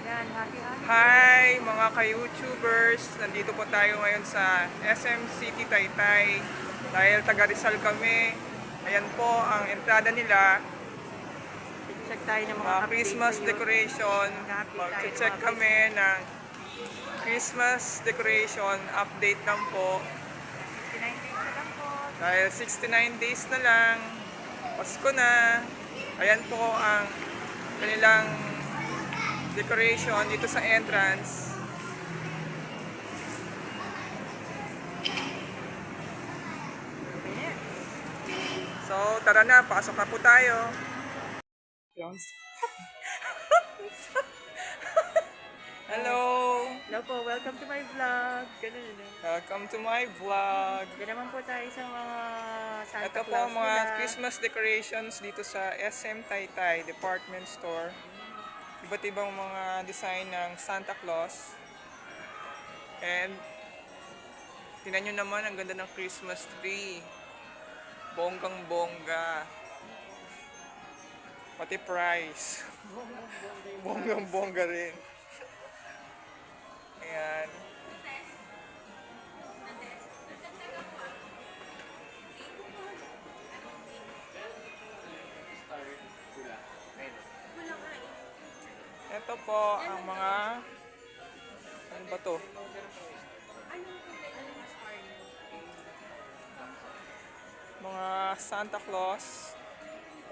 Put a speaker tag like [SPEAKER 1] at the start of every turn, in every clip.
[SPEAKER 1] Yan, happy happy.
[SPEAKER 2] Hi mga ka-YouTubers! Nandito po tayo ngayon sa SM City Taytay dahil taga Rizal kami. Ayan po ang entrada nila.
[SPEAKER 1] Check tayo ng mga
[SPEAKER 2] Mga
[SPEAKER 1] update
[SPEAKER 2] Christmas
[SPEAKER 1] ngayon.
[SPEAKER 2] decoration.
[SPEAKER 1] Mag-happy tayo ng
[SPEAKER 2] Mag-check
[SPEAKER 1] mga
[SPEAKER 2] kami ng Christmas decoration update lang po.
[SPEAKER 1] 69 days na lang po.
[SPEAKER 2] Dahil 69 days na lang, Pasko na. Ayan po ang kanilang decoration dito sa entrance. So, tara na, pasok na po tayo. Hello!
[SPEAKER 1] Hello po, welcome to my vlog. Ganun na.
[SPEAKER 2] Welcome to my vlog.
[SPEAKER 1] Yan naman po tayo sa mga Santa
[SPEAKER 2] Ito po
[SPEAKER 1] Claus
[SPEAKER 2] mga
[SPEAKER 1] nila.
[SPEAKER 2] Christmas decorations dito sa SM Taytay Department Store. Iba't ibang mga design ng Santa Claus. And tingnan nyo naman, ang ganda ng Christmas tree. Bonggang bongga. Pati price. Bonggang bongga rin. Ayan. Ito po ang mga ano ba to? Mga Santa Claus.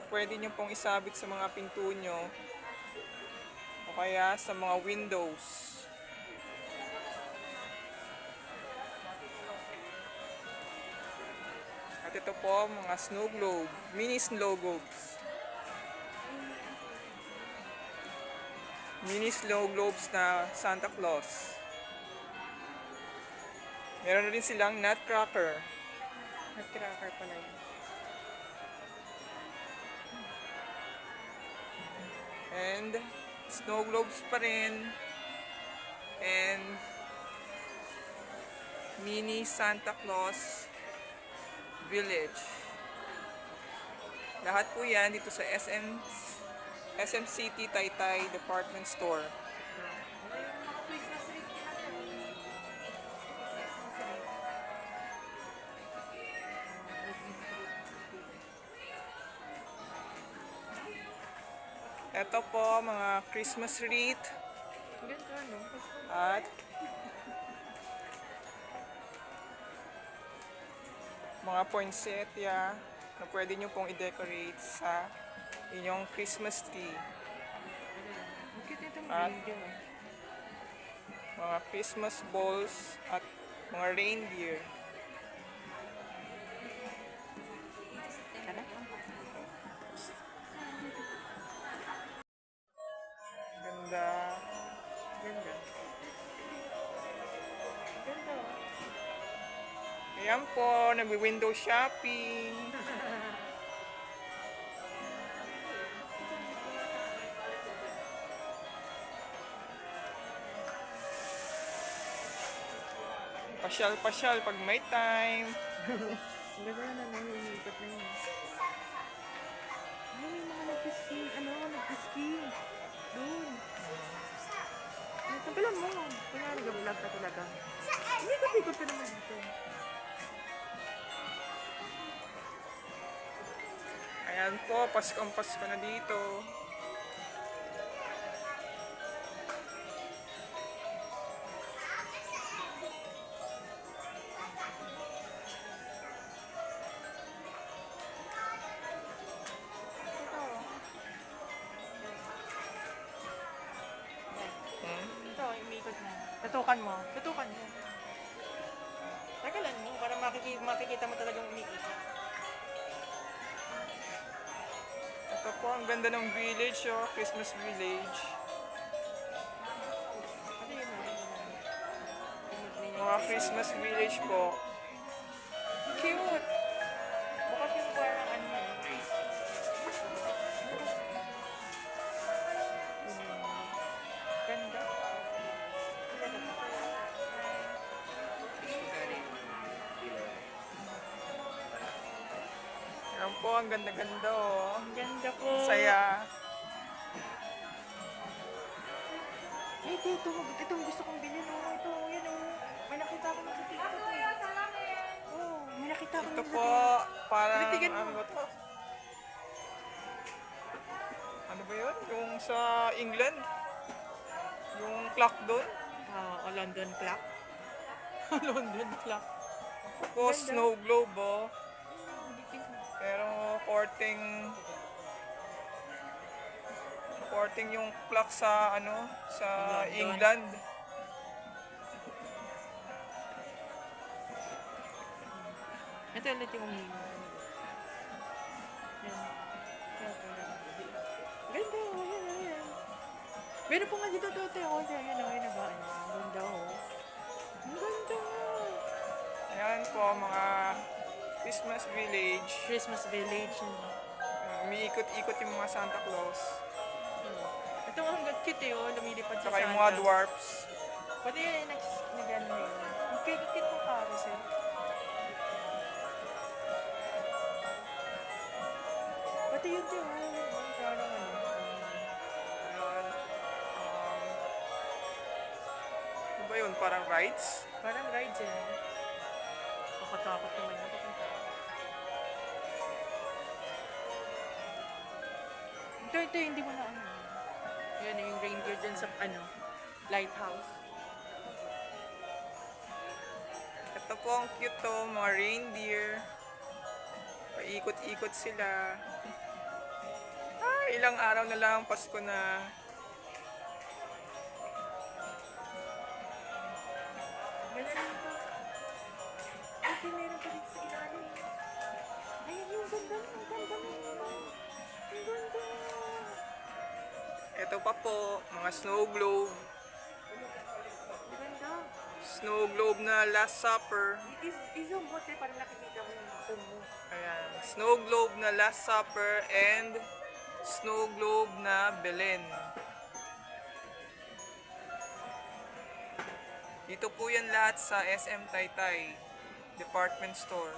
[SPEAKER 2] Pwede nyo pong isabit sa mga pinto nyo o kaya sa mga windows. At ito po mga snow globe, mini snow globes. Mini snow globes na Santa Claus. Meron rin silang nutcracker.
[SPEAKER 1] Nutcracker pala yun.
[SPEAKER 2] And snow globes pa rin. And mini Santa Claus Village. Lahat po yan dito sa SM City Taytay Department Store. Ito po mga Christmas wreath
[SPEAKER 1] Ganda, no?
[SPEAKER 2] at mga poinsettia na pwede nyo pong i-decorate sa inyong Christmas tree.
[SPEAKER 1] Ang cute itong
[SPEAKER 2] At
[SPEAKER 1] video.
[SPEAKER 2] mga Christmas balls at mga reindeer.
[SPEAKER 1] Tara.
[SPEAKER 2] Ganda.
[SPEAKER 1] Ganda. Ganda.
[SPEAKER 2] Ayan po, nagwi-window shopping. Pasyal-pasyal pag may time.
[SPEAKER 1] Ang ganda na lang yung ikot na yun. Ay, may mga nag-ski. Ano, nag-ski. Doon. Ay, tagalan mo. Kaya nag-vlog ka talaga. Ikot-ikot ka naman dito.
[SPEAKER 2] Ayan po, Paskong-Pasko na dito.
[SPEAKER 1] Ito, umikot na. Tutukan mo. Tutukan mo. Tagalan mo para makikita mo talagang umikot.
[SPEAKER 2] Ito po, ang ganda ng village, oh, Christmas village.
[SPEAKER 1] Ano yun?
[SPEAKER 2] Mga Christmas village po.
[SPEAKER 1] Cute! Bukas yung parang ano yun. Ganda.
[SPEAKER 2] Ayan po, ang ganda-ganda oh.
[SPEAKER 1] Ang ganda po.
[SPEAKER 2] Saya.
[SPEAKER 1] Ito ang gusto kong bilhin. Oh. Ito, yan oh. May nakita ko na sa TikTok eh. Oh, may nakita ko
[SPEAKER 2] Ito
[SPEAKER 1] na sa
[SPEAKER 2] po,
[SPEAKER 1] TikTok.
[SPEAKER 2] parang,
[SPEAKER 1] Titigan mo.
[SPEAKER 2] ano ba to? Ano ba yun? Yung sa England? Yung clock doon?
[SPEAKER 1] Oh, London clock. London clock.
[SPEAKER 2] Tapos
[SPEAKER 1] Ganda.
[SPEAKER 2] snow globe oh.
[SPEAKER 1] Hindi ko-
[SPEAKER 2] Pero porting yung clock sa ano, sa
[SPEAKER 1] London.
[SPEAKER 2] England.
[SPEAKER 1] Ito ulit yung umiinom. Yan. Ganda, oh, yan. Meron po nga dito tote, oh, yan, oh, yan, ba? Ang ganda, oh. Ang ganda.
[SPEAKER 2] Ayan po, mga Christmas village.
[SPEAKER 1] Christmas village.
[SPEAKER 2] Umiikot-ikot yung mga Santa Claus.
[SPEAKER 1] Ito ang cute eh, oh, lumilipad sa
[SPEAKER 2] Saka yung
[SPEAKER 1] Santa.
[SPEAKER 2] mga dwarfs.
[SPEAKER 1] Pati yun, nag-ano yun. Ang cute ng carousel. Pati yun din, oh. Parang ano.
[SPEAKER 2] Ayan. Ano ba yun? Parang rides?
[SPEAKER 1] Parang rides eh. Nakatakot naman yung papunta. Ito, hindi mo na ano. Yan yung reindeer dyan sa ano, lighthouse.
[SPEAKER 2] Ito po ang cute to, mga reindeer. Paikot-ikot sila. Ilang araw na lang, Pasko na.
[SPEAKER 1] Magaling pa. Kasi meron pa dito sa ilalim. Ayan yung ganda mo. Ang ganda mo. Ang ganda.
[SPEAKER 2] Ito pa po, mga snow globe.
[SPEAKER 1] Ang ganda.
[SPEAKER 2] Snow globe na Last Supper.
[SPEAKER 1] Isang bote para nakikita mo yung phone mo.
[SPEAKER 2] Ayan. Snow globe na Last Supper and snow globe na Belen. Dito po yan lahat sa SM Taytay Department Store.